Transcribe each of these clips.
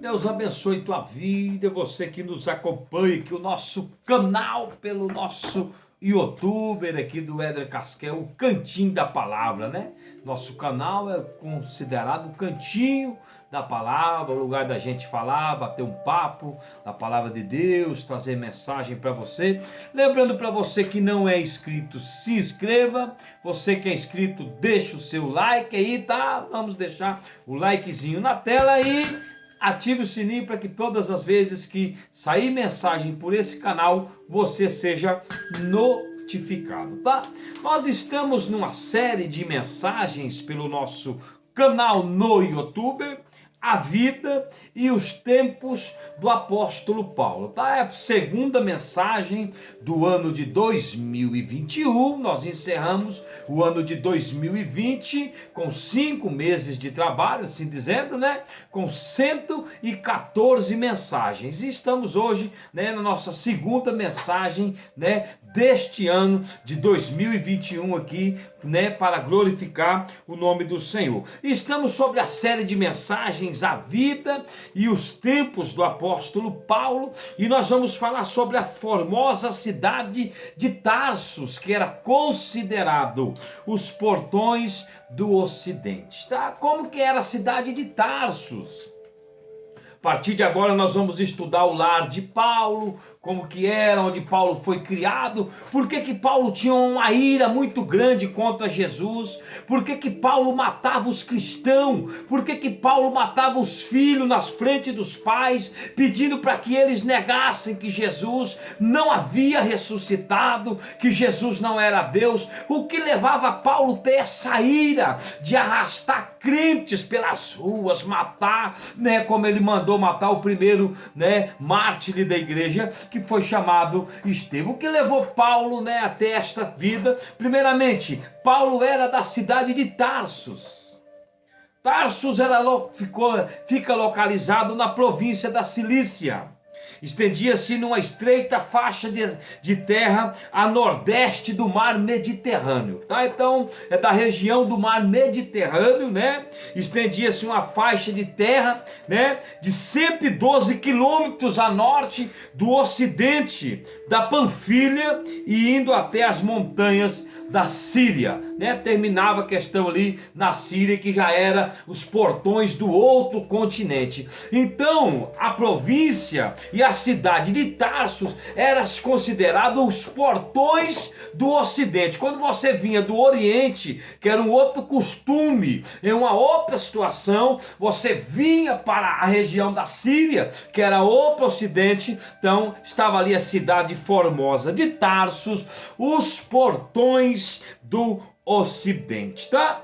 Deus abençoe tua vida, você que nos acompanha aqui, o nosso canal, pelo nosso youtuber aqui do Éder Casquel, o Cantinho da Palavra, né? Nosso canal é considerado o cantinho da palavra, o lugar da gente falar, bater um papo da palavra de Deus, trazer mensagem para você. Lembrando para você que não é inscrito, se inscreva. Você que é inscrito, deixa o seu like aí, tá? Vamos deixar o likezinho na tela e ative o sininho para que todas as vezes que sair mensagem por esse canal, você seja notificado, tá? Nós estamos numa série de mensagens pelo nosso canal no YouTube, a vida e os tempos do apóstolo Paulo, tá? É a segunda mensagem do ano de 2021, nós encerramos o ano de 2020 com 5 meses de trabalho, assim dizendo, né? Com 114 mensagens, e estamos hoje, né, na nossa segunda mensagem, né, deste ano de 2021 aqui, né, para glorificar o nome do Senhor. Estamos sobre a série de mensagens A Vida e os Tempos do apóstolo Paulo, e nós vamos falar sobre a formosa cidade de Tarsus, que era considerado os portões do Ocidente, tá? Como que era a cidade de Tarsus? A partir de agora nós vamos estudar o lar de Paulo, como que era, onde Paulo foi criado, por que Paulo tinha uma ira muito grande contra Jesus, por que Paulo matava os cristãos, por que Paulo matava os filhos nas frente dos pais, pedindo para que eles negassem que Jesus não havia ressuscitado, que Jesus não era Deus, o que levava Paulo a ter essa ira de arrastar crentes pelas ruas, matar, né, como ele mandou matar o primeiro, né, mártir da igreja, que foi chamado Estevão. O que levou Paulo, né, até esta vida? Primeiramente, Paulo era da cidade de Tarsus. Tarsus fica localizado na província da Cilícia. Estendia-se numa estreita faixa de terra a nordeste do mar Mediterrâneo, tá? Então é da região do mar Mediterrâneo, né? Estendia-se uma faixa de terra, né, de 112 quilômetros a norte do ocidente da Panfilha e indo até as montanhas da Síria, né? Terminava a questão ali na Síria, que já era os portões do outro continente. Então a província e a cidade de Tarsus eram considerados os portões do Ocidente. Quando você vinha do Oriente, que era um outro costume, em uma outra situação, você vinha para a região da Síria, que era outro Ocidente. Então estava ali a cidade formosa de Tarsus, os portões do Ocidente, tá?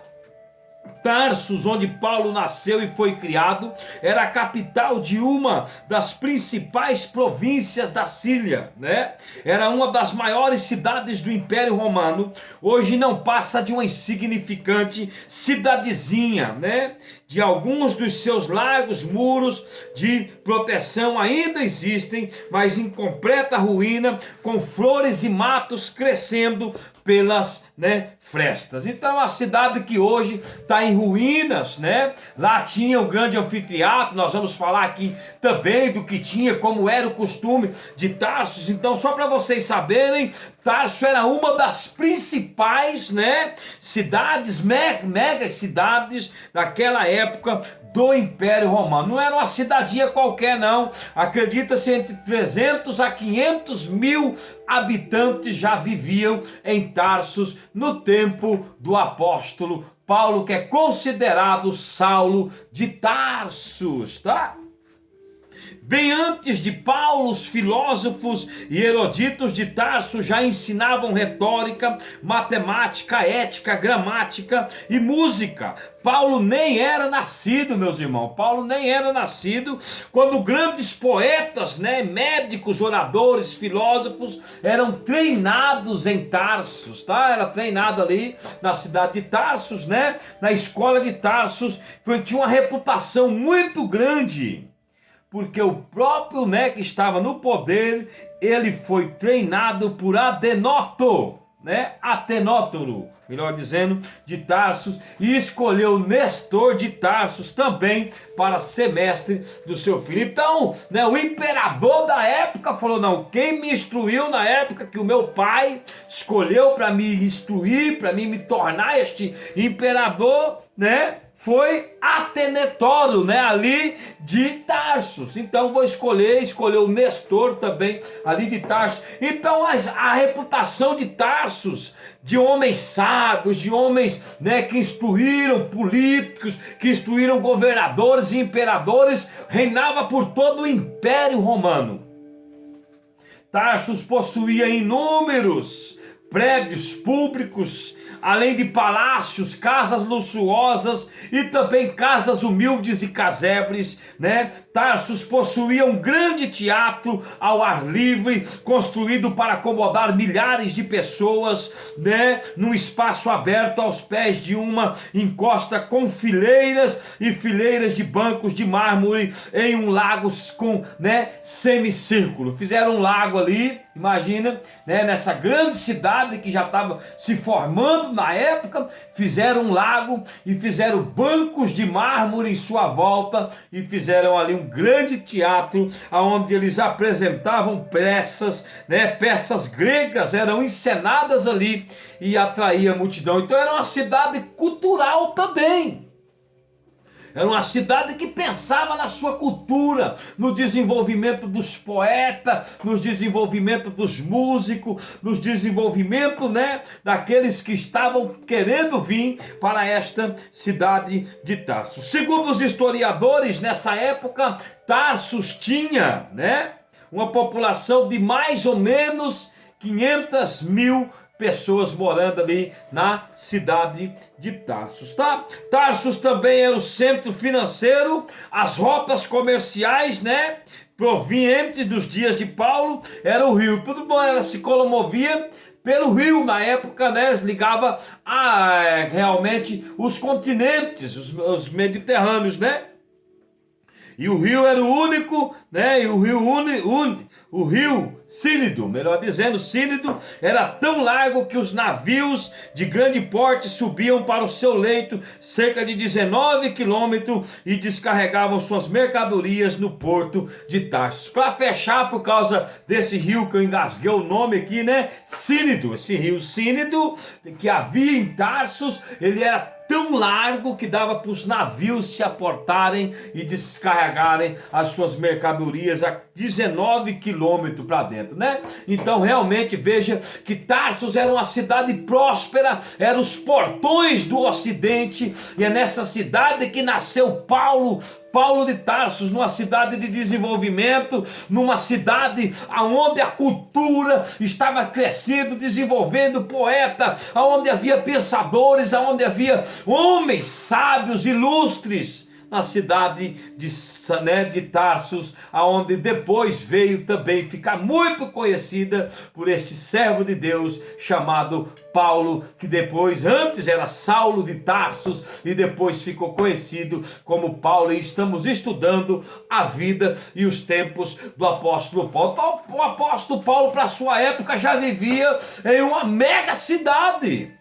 Tarsus, onde Paulo nasceu e foi criado, era a capital de uma das principais províncias da Síria, né? Era uma das maiores cidades do Império Romano. Hoje não passa de uma insignificante cidadezinha, né? De alguns dos seus largos muros de proteção ainda existem, mas em completa ruína, com flores e matos crescendo pelas, né, frestas. Então a cidade que hoje está em ruínas, né? Lá tinha um grande anfiteatro. Nós vamos falar aqui também do que tinha, como era o costume de Tarsus. Então, só para vocês saberem, Tarso era uma das principais, né, cidades, mega cidades daquela época do Império Romano. Não era uma cidadinha qualquer, não. Acredita-se entre 300 a 500 mil habitantes já viviam em Tarsus no tempo do apóstolo Paulo, que é considerado Saulo de Tarsus, tá? Bem antes de Paulo, os filósofos e eruditos de Tarso já ensinavam retórica, matemática, ética, gramática e música. Paulo nem era nascido, meus irmãos. Paulo nem era nascido quando grandes poetas, né, médicos, oradores, filósofos eram treinados em Tarsus, tá? Era treinado ali na cidade de Tarsus, né? Na escola de Tarsus, porque tinha uma reputação muito grande. Porque o próprio, né, que estava no poder, ele foi treinado por Adenoto. né, Atenótoro, melhor dizendo, de Tarsus, e escolheu Nestor de Tarsus também para ser mestre do seu filho. Então, né, o imperador da época falou: não, quem me instruiu na época que o meu pai escolheu para me instruir, para mim me tornar este imperador, né, foi Atenetoro, né, ali de Tarsus. Então vou escolheu Nestor também ali de Tarsus. Então a reputação de Tarsus, de homens sábios, de homens, né, que instruíram políticos, que instruíram governadores e imperadores, reinava por todo o Império Romano. Tarsus possuía inúmeros prédios públicos, além de palácios, casas luxuosas e também casas humildes e casebres, né? Tarsus possuía um grande teatro ao ar livre, construído para acomodar milhares de pessoas, né? Num espaço aberto aos pés de uma encosta, com fileiras e fileiras de bancos de mármore em um lago com, né, semicírculo. Fizeram um lago ali, imagina, né, nessa grande cidade que já estava se formando na época, fizeram um lago e fizeram bancos de mármore em sua volta e fizeram ali um grande teatro onde eles apresentavam peças, né, peças gregas eram encenadas ali e atraía a multidão. Então era uma cidade cultural também. Era uma cidade que pensava na sua cultura, no desenvolvimento dos poetas, no desenvolvimento dos músicos, no desenvolvimento, né, daqueles que estavam querendo vir para esta cidade de Tarsus. Segundo os historiadores, nessa época, Tarsus tinha, né, uma população de mais ou menos 500 mil pessoas morando ali na cidade de Tarsus, tá? Tarsus também era o centro financeiro, as rotas comerciais, né, provenientes dos dias de Paulo, era o rio. Tudo bom, ela se locomovia pelo rio na época, né, ligava a realmente os continentes, os mediterrâneos, né? E o rio era o único, né? E o rio Cínido, melhor dizendo, Cínido, era tão largo que os navios de grande porte subiam para o seu leito, cerca de 19 quilômetros, e descarregavam suas mercadorias no porto de Tarsus. Para fechar, por causa desse rio que eu engasguei o nome aqui, né? Cínido, esse rio Cínido que havia em Tarsus, ele era tão largo que dava para os navios se aportarem e descarregarem as suas mercadorias a 19 quilômetros para dentro, né? Então realmente veja que Tarsus era uma cidade próspera, eram os portões do ocidente, e é nessa cidade que nasceu Paulo de Tarsus, numa cidade de desenvolvimento, numa cidade onde a cultura estava crescendo, desenvolvendo, poeta, onde havia pensadores, onde havia homens sábios, ilustres, na cidade de Tarsus, aonde depois veio também ficar muito conhecida por este servo de Deus chamado Paulo, que depois, antes era Saulo de Tarsus e depois ficou conhecido como Paulo. E estamos estudando a vida e os tempos do apóstolo Paulo. Então, o apóstolo Paulo, para sua época, já vivia em uma mega cidade.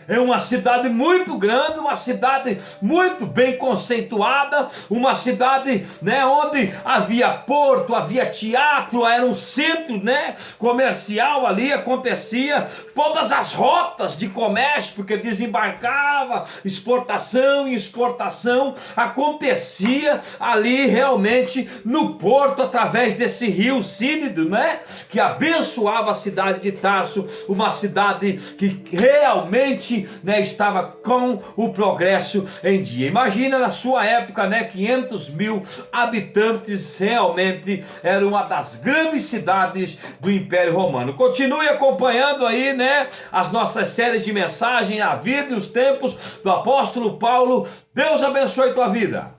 É uma cidade muito grande, uma cidade muito bem conceituada, uma cidade, né, onde havia porto, havia teatro, era um centro, né, comercial ali, acontecia todas as rotas de comércio, porque desembarcava, exportação e exportação acontecia ali realmente no porto, através desse rio Cínido, né, que abençoava a cidade de Tarso, uma cidade que realmente, né, estava com o progresso em dia. Imagina na sua época, né, 500 mil habitantes, realmente era uma das grandes cidades do Império Romano. Continue acompanhando aí, né, as nossas séries de mensagem, a vida e os tempos do apóstolo Paulo. Deus abençoe tua vida.